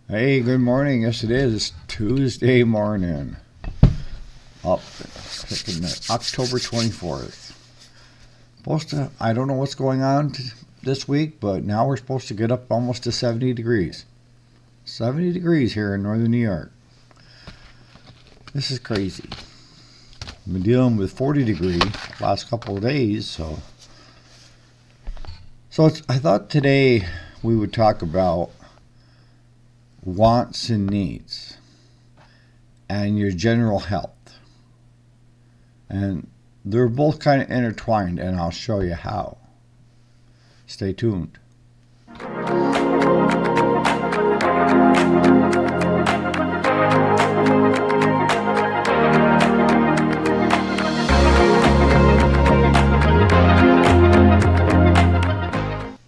Hey, good morning. Yes, it is. It's Tuesday morning. Up, October 24th. I don't know what's going on this week, but now we're supposed to get up almost to 70 degrees. 70 degrees here in northern New York. This is crazy. I've been dealing with 40 degrees last couple of days, so I thought today we would talk about wants and needs and your general health. And they're both kind of intertwined, and I'll show you how. Stay tuned.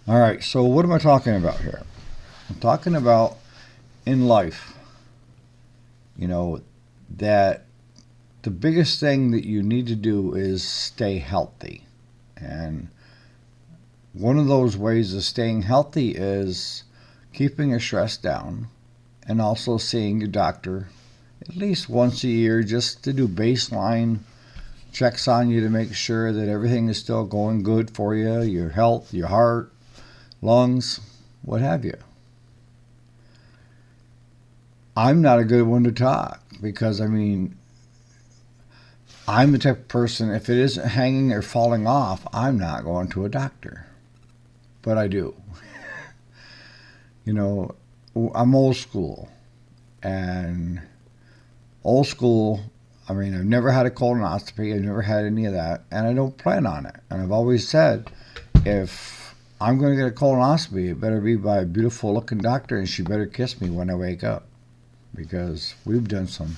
All right, so what am I talking about here? I'm talking about in life, that the biggest thing that you need to do is stay healthy. And one of those ways of staying healthy is keeping your stress down and also seeing your doctor at least once a year just to do baseline checks on you to make sure that everything is still going good for you, your health, your heart, lungs, what have you. I'm not a good one to talk because, I'm the type of person, if it isn't hanging or falling off, I'm not going to a doctor. But I do. I'm old school. And old school, I've never had a colonoscopy. I've never had any of that. And I don't plan on it. And I've always said, if I'm going to get a colonoscopy, it better be by a beautiful looking doctor, and she better kiss me when I wake up. Because we've done some.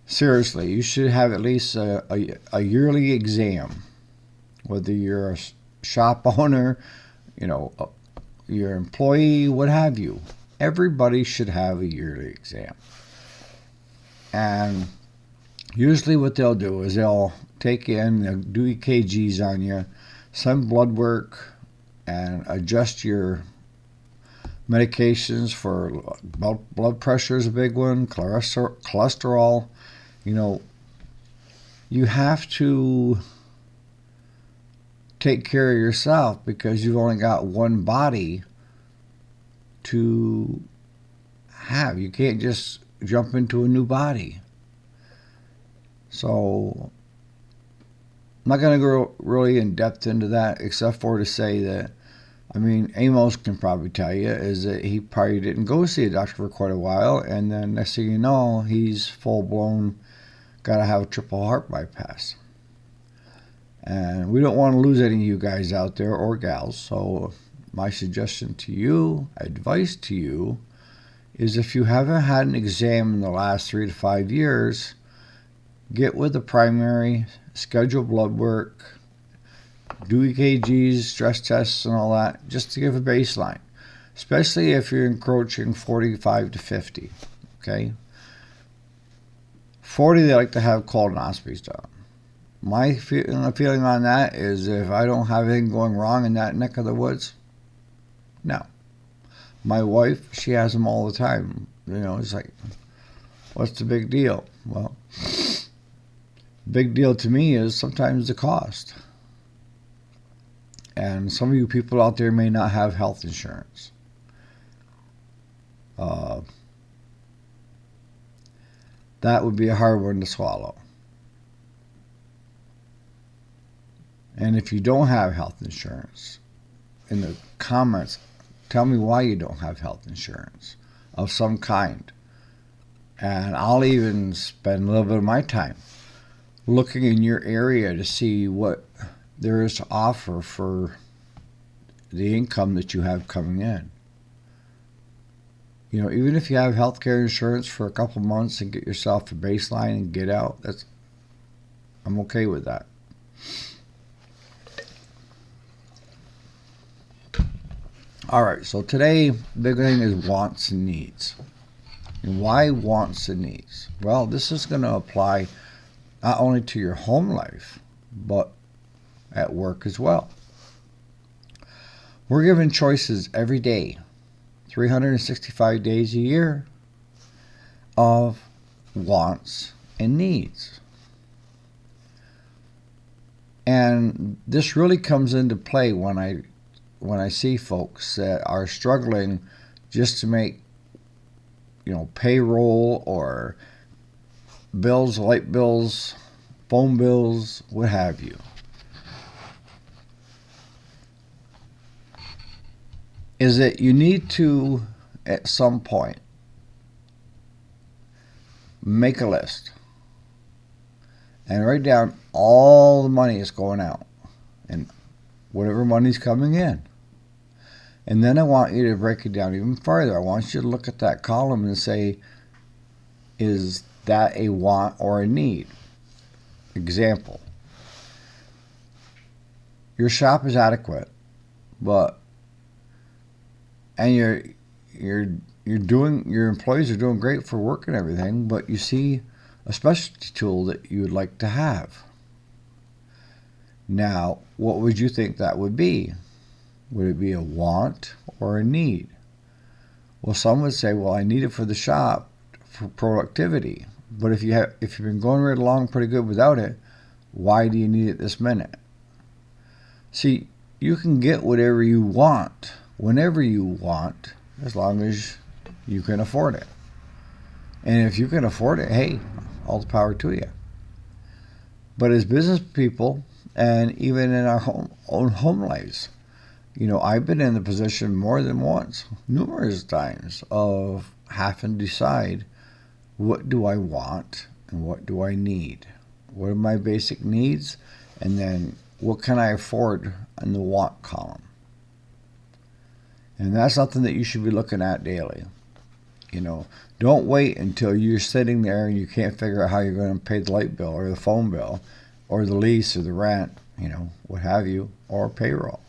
Seriously, you should have at least a yearly exam. Whether you're a shop owner, your employee, what have you. Everybody should have a yearly exam. And usually what they'll do is they'll take you in, they'll do EKGs on you, some blood work, and adjust your medications for blood pressure is a big one, cholesterol. You have to take care of yourself because you've only got one body to have. You can't just jump into a new body. So I'm not going to go really in depth into that except for to say that Amos can probably tell you is that he probably didn't go see a doctor for quite a while, and then next thing you know, he's full blown, got to have a triple heart bypass. And we don't want to lose any of you guys out there or gals. So my suggestion to you, advice to you, is if you haven't had an exam in the last 3 to 5 years, get with the primary, schedule blood work, do EKGs, stress tests, and all that, just to give a baseline, especially if you're encroaching 45 to 50, okay? 40, they like to have colonoscopies done. My feeling on that is if I don't have anything going wrong in that neck of the woods, no. My wife, she has them all the time. It's like, what's the big deal? Well, big deal to me is sometimes the cost. And some of you people out there may not have health insurance. That would be a hard one to swallow. And if you don't have health insurance, in the comments, tell me why you don't have health insurance of some kind. And I'll even spend a little bit of my time looking in your area to see what there is to offer for the income that you have coming in. Even if you have healthcare insurance for a couple months and get yourself a baseline and get out, I'm okay with that. All right, so today, big thing is wants and needs. And why wants and needs? Well, this is going to apply not only to your home life, but at work as well. We're given choices every day, 365 days a year, of wants and needs. And this really comes into play when I see folks that are struggling just to make, payroll or bills, light bills, phone bills, what have you. Is that you need to, at some point, make a list and write down all the money that's going out and whatever money's coming in. And then I want you to break it down even further. I want you to look at that column and say, is that a want or a need? Example, your shop is adequate, and your employees are doing great for work and everything, but you see a specialty tool that you would like to have. Now, what would you think that would be? Would it be a want or a need? Well, some would say, well, I need it for the shop for productivity. But if you've been going right along pretty good without it, why do you need it this minute? See, you can get whatever you want, whenever you want, as long as you can afford it. And if you can afford it, hey, all the power to you. But as business people, and even in our own home lives, I've been in the position more than once, numerous times, of having to decide, what do I want and what do I need? What are my basic needs? And then what can I afford in the want column? And that's something that you should be looking at daily. Don't wait until you're sitting there and you can't figure out how you're going to pay the light bill or the phone bill or the lease or the rent, what have you, or payroll.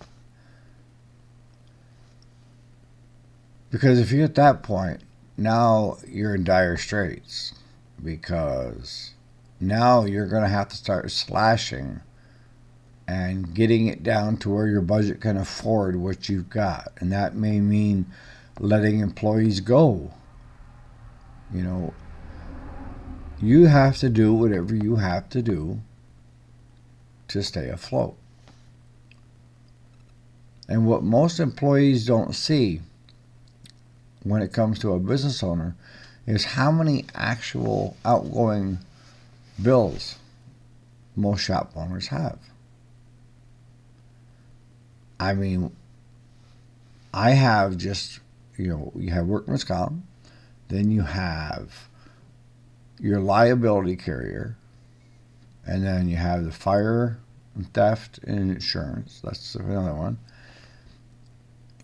Because if you're at that point, now you're in dire straits, because now you're going to have to start slashing and getting it down to where your budget can afford what you've got. And that may mean letting employees go. You have to do whatever you have to do to stay afloat. And what most employees don't see when it comes to a business owner is how many actual outgoing bills most shop owners have. I mean, I have just, you have workman's comp, then you have your liability carrier, and then you have the fire and theft and insurance. That's another one.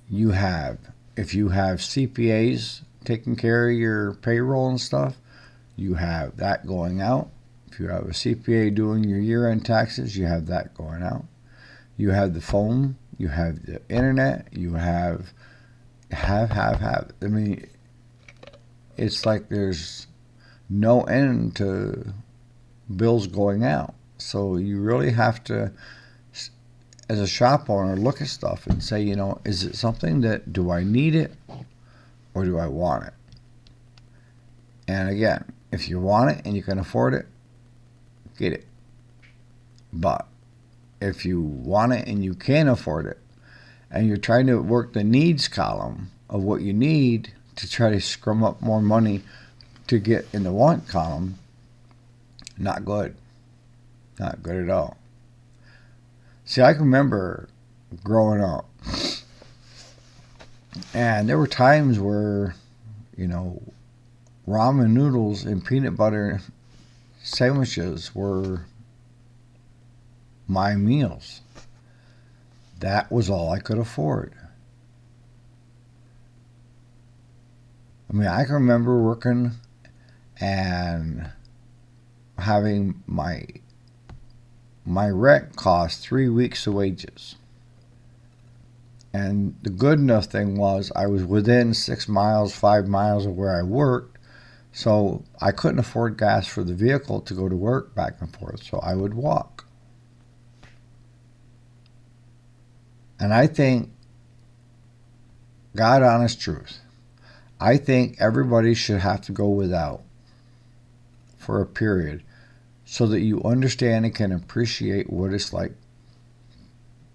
You have, if you have CPAs taking care of your payroll and stuff, you have that going out. If you have a CPA doing your year-end taxes, you have that going out. You have the phone, you have the internet, you have. I mean, it's like there's no end to bills going out. So you really have to, as a shop owner, look at stuff and say, is it something that, do I need it or do I want it? And again, if you want it and you can afford it, get it. But if you want it and you can't afford it, and you're trying to work the needs column of what you need to try to scrum up more money to get in the want column, not good. Not good at all. See, I can remember growing up, and there were times where, ramen noodles and peanut butter sandwiches were my meals. That was all I could afford. I mean, I can remember working and having my rent cost 3 weeks of wages. And the good enough thing was I was within 6 miles, 5 miles of where I worked, so I couldn't afford gas for the vehicle to go to work back and forth, so I would walk. And I think God honest truth. I think everybody should have to go without for a period so that you understand and can appreciate what it's like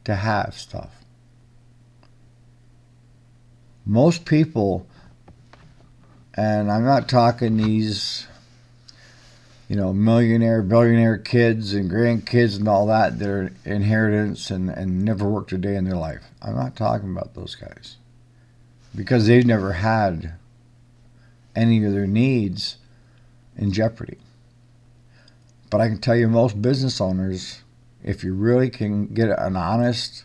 to have stuff. Most people, and I'm not talking these, millionaire, billionaire kids and grandkids and all that, their inheritance and never worked a day in their life. I'm not talking about those guys because they've never had any of their needs in jeopardy. But I can tell you most business owners, if you really can get an honest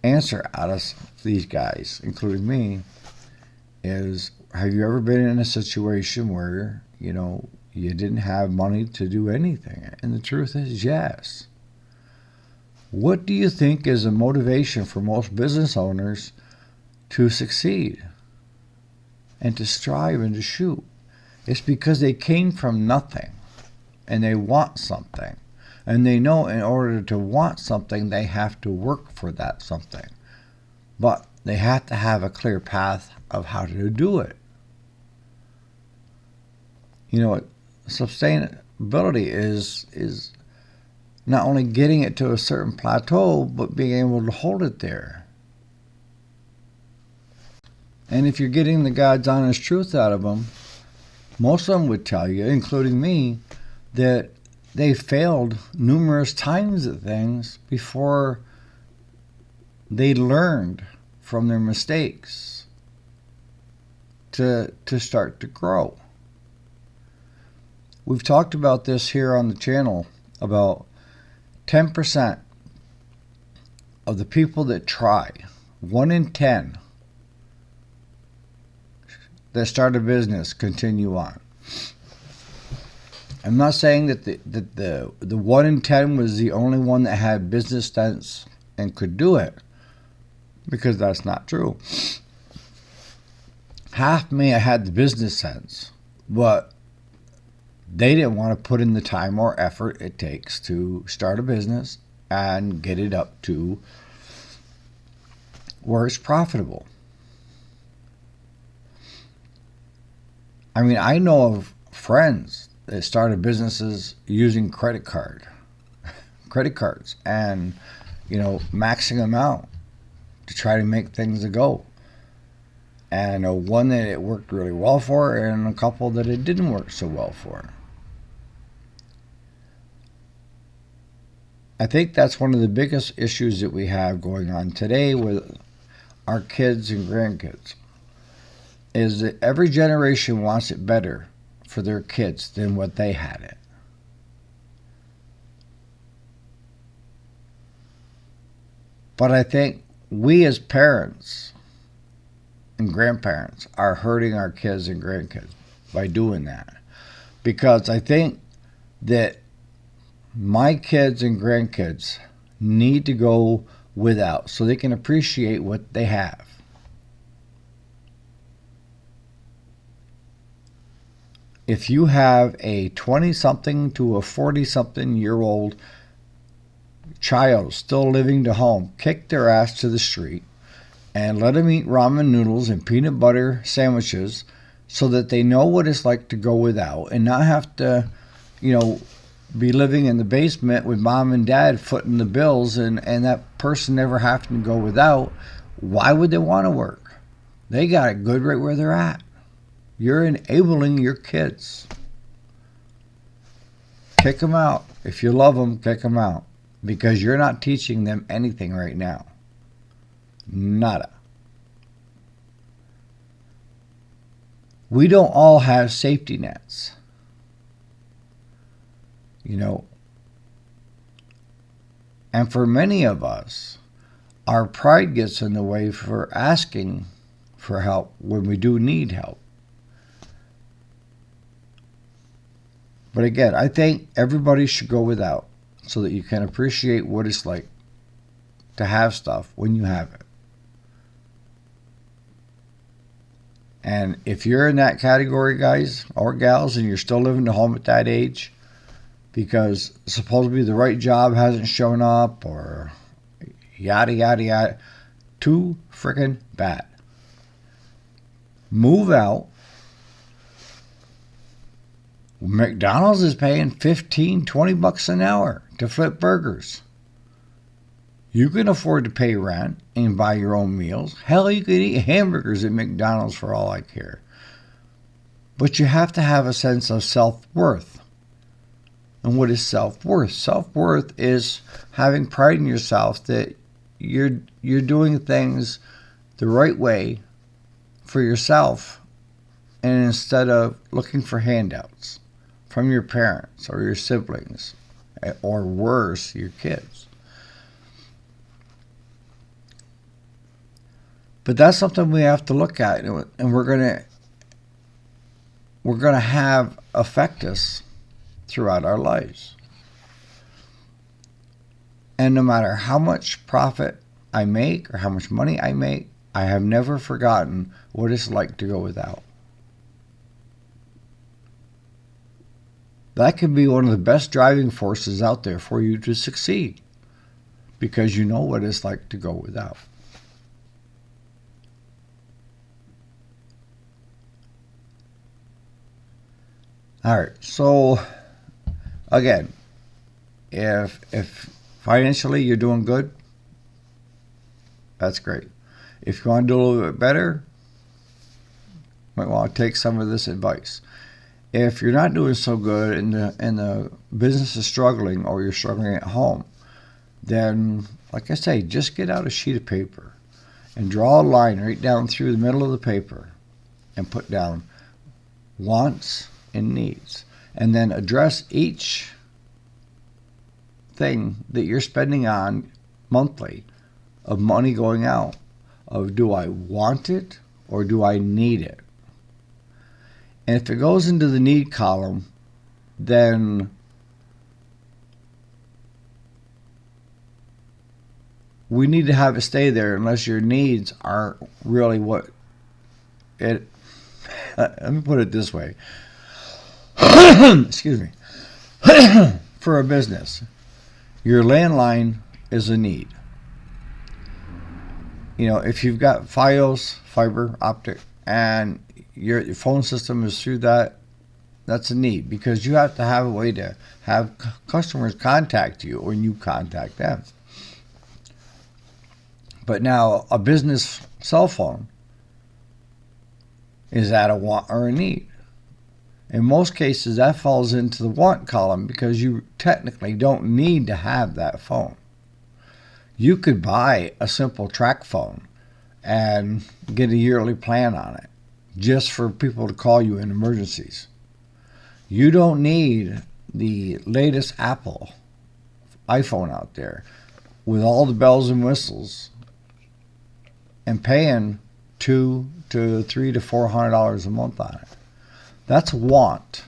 answer out of these guys, including me, is have you ever been in a situation where, you didn't have money to do anything? And the truth is yes. What do you think is a motivation for most business owners to succeed and to strive and to shoot? It's because they came from nothing and they want something. And they know in order to want something, they have to work for that something. But they have to have a clear path of how to do it. Sustainability is not only getting it to a certain plateau, but being able to hold it there. And if you're getting the God's honest truth out of them, most of them would tell you, including me, that they failed numerous times at things before they learned from their mistakes to start to grow. We've talked about this here on the channel about 10% of the people that try, 1 in 10 that start a business continue on. I'm not saying that the 1 in 10 was the only one that had business sense and could do it, because that's not true. Half may have had the business sense, but they didn't want to put in the time or effort it takes to start a business and get it up to where it's profitable. I mean, I know of friends that started businesses using credit cards and, maxing them out to try to make things go. And one that it worked really well for and a couple that it didn't work so well for. I think that's one of the biggest issues that we have going on today with our kids and grandkids, is that every generation wants it better for their kids than what they had it. But I think we as parents and grandparents are hurting our kids and grandkids by doing that. Because I think that my kids and grandkids need to go without so they can appreciate what they have. If you have a 20-something to a 40-something-year-old child still living to home, kick their ass to the street and let them eat ramen noodles and peanut butter sandwiches so that they know what it's like to go without and not have to, be living in the basement with mom and dad footing the bills and that person never having to go without. Why would they want to work? They got it good right where they're at. You're enabling your kids. Kick them out. If you love them, kick them out. Because you're not teaching them anything right now. Nada. We don't all have safety nets. And for many of us, our pride gets in the way for asking for help when we do need help. But again, I think everybody should go without so that you can appreciate what it's like to have stuff when you have it. And if you're in that category, guys or gals, and you're still living at home at that age because supposedly the right job hasn't shown up or yada, yada, yada, too freaking bad. Move out. McDonald's is paying 15, 20 bucks an hour to flip burgers. You can afford to pay rent and buy your own meals. Hell, you could eat hamburgers at McDonald's for all I care. But you have to have a sense of self-worth. And what is self-worth? Self-worth is having pride in yourself that you're doing things the right way for yourself, and instead of looking for handouts from your parents or your siblings, or worse, your kids. But that's something we have to look at, and we're gonna have affect us throughout our lives. And no matter how much profit I make or how much money I make, I have never forgotten what it's like to go without. That can be one of the best driving forces out there for you to succeed, because you know what it's like to go without. All right, so again, if financially you're doing good, that's great. If you want to do a little bit better, you might want to take some of this advice. If you're not doing so good and the business is struggling, or you're struggling at home, then, like I say, just get out a sheet of paper and draw a line right down through the middle of the paper and put down wants and needs, and then address each thing that you're spending on monthly of money going out, of do I want it or do I need it? And if it goes into the need column, then we need to have it stay there unless your needs aren't really what it. Let me put it this way. Excuse me. For a business, your landline is a need. You know, if you've got fiber optic, and your phone system is through that, that's a need, because you have to have a way to have customers contact you when you contact them. But now a business cell phone, is that a want or a need? In most cases, that falls into the want column, because you technically don't need to have that phone. You could buy a simple track phone and get a yearly plan on it, just for people to call you in emergencies. You don't need the latest Apple iPhone out there with all the bells and whistles and paying $200 to $300 to $400 a month on it. That's a want,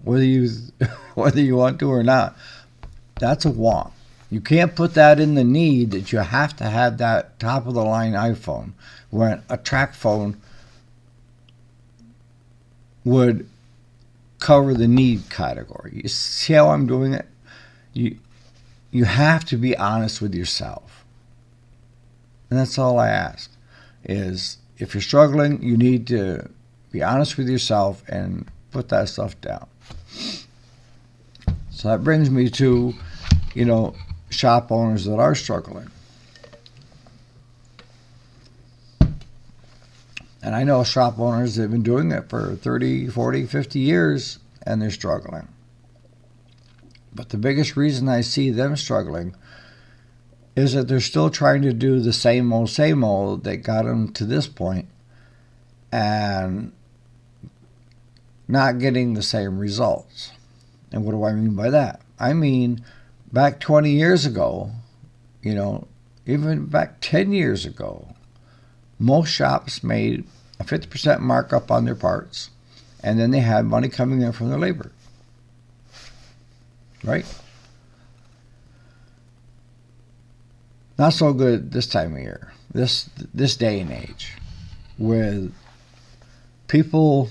whether you want to or not. That's a want. You can't put that in the need that you have to have that top of the line iPhone, when a track phone would cover the need category. You see how I'm doing it? You have to be honest with yourself. And that's all I ask, is if you're struggling, you need to be honest with yourself and put that stuff down. So that brings me to, shop owners that are struggling. And I know shop owners that have been doing it for 30, 40, 50 years, and they're struggling. But the biggest reason I see them struggling is that they're still trying to do the same old that got them to this point, and not getting the same results. And what do I mean by that? I mean, back 20 years ago, even back 10 years ago, most shops made a 50% markup on their parts, and then they had money coming in from their labor. Right? Not so good this time of year, this day and age, with people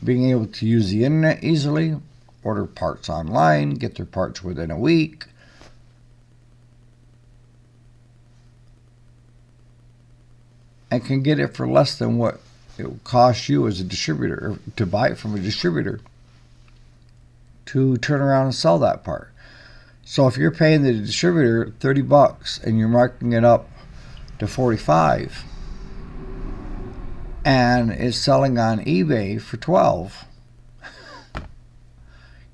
being able to use the internet easily, order parts online, get their parts within a week. And can get it for less than what it will cost you as a distributor to buy it from a distributor to turn around and sell that part. So if you're paying the distributor $30 and you're marking it up to 45 and it's selling on eBay for 12,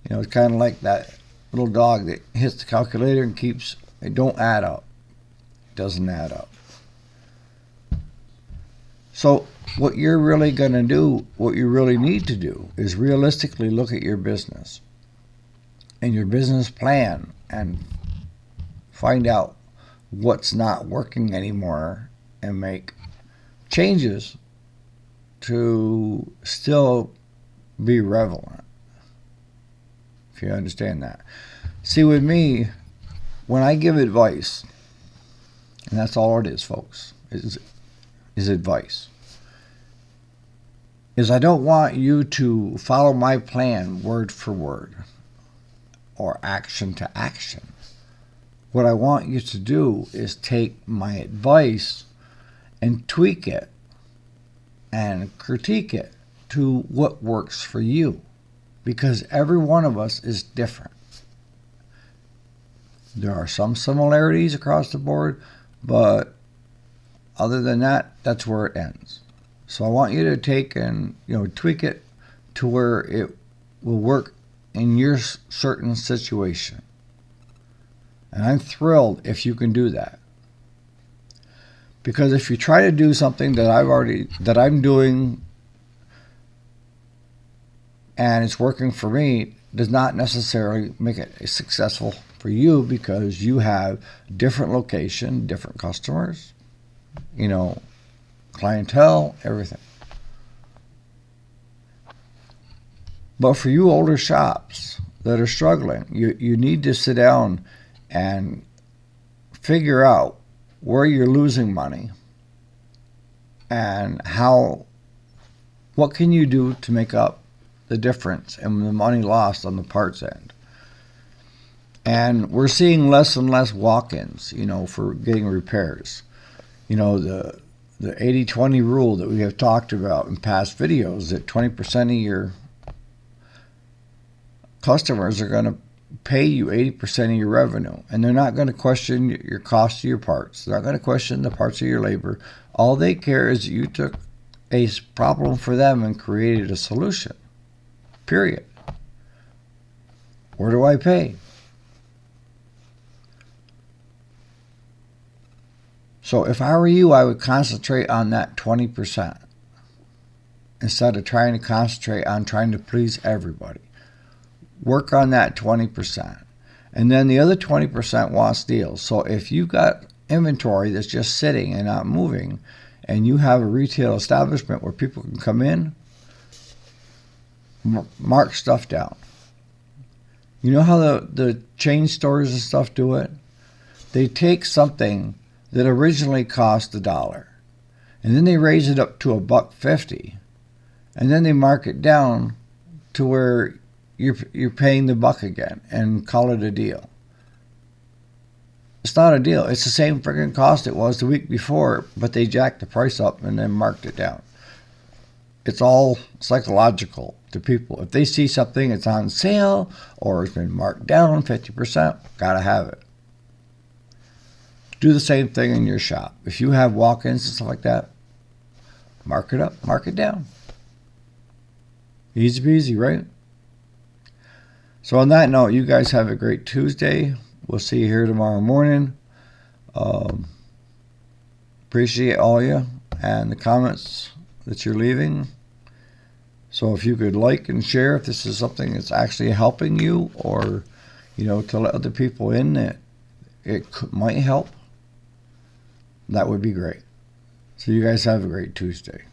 it's kind of like that little dog that hits the calculator and keeps it don't add up. It doesn't add up. So what you're really going to do, what you really need to do, is realistically look at your business and your business plan and find out what's not working anymore and make changes to still be relevant, if you understand that. See, with me, when I give advice, and that's all it is, folks, is advice, is I don't want you to follow my plan word for word or action to action. What I want you to do is take my advice and tweak it and critique it to what works for you, because every one of us is different. There are some similarities across the board, but other than that, that's where it ends. So I want you to take and tweak it to where it will work in your certain situation. And I'm thrilled if you can do that. Because if you try to do something that I'm doing and it's working for me, does not necessarily make it successful for you, because you have different location, different customers, clientele, everything. But for you older shops that are struggling, you need to sit down and figure out where you're losing money and what can you do to make up the difference and the money lost on the parts end. And we're seeing less and less walk-ins, for getting repairs. The 80-20 rule that we have talked about in past videos, that 20% of your customers are going to pay you 80% of your revenue, and they're not going to question your cost of your parts. They're not going to question the parts of your labor. All they care is that you took a problem for them and created a solution. Period. Where do I pay? So if I were you, I would concentrate on that 20% instead of trying to concentrate on trying to please everybody. Work on that 20%. And then the other 20% wants deals. So if you've got inventory that's just sitting and not moving, and you have a retail establishment where people can come in, mark stuff down. You know how the chain stores and stuff do it? They take something that originally cost $1, and then they raise it up to $1.50, and then they mark it down to where you're paying the buck again and call it a deal. It's not a deal. It's the same freaking cost it was the week before, but they jacked the price up and then marked it down. It's all psychological to people. If they see something it's on sale or it's been marked down 50%, gotta have it. Do the same thing in your shop. If you have walk-ins and stuff like that, mark it up, mark it down. Easy peasy, right? So on that note, you guys have a great Tuesday. We'll see you here tomorrow morning. Appreciate all you and the comments that you're leaving. So if you could like and share if this is something that's actually helping you, or to let other people in that might help, that would be great. So you guys have a great Tuesday.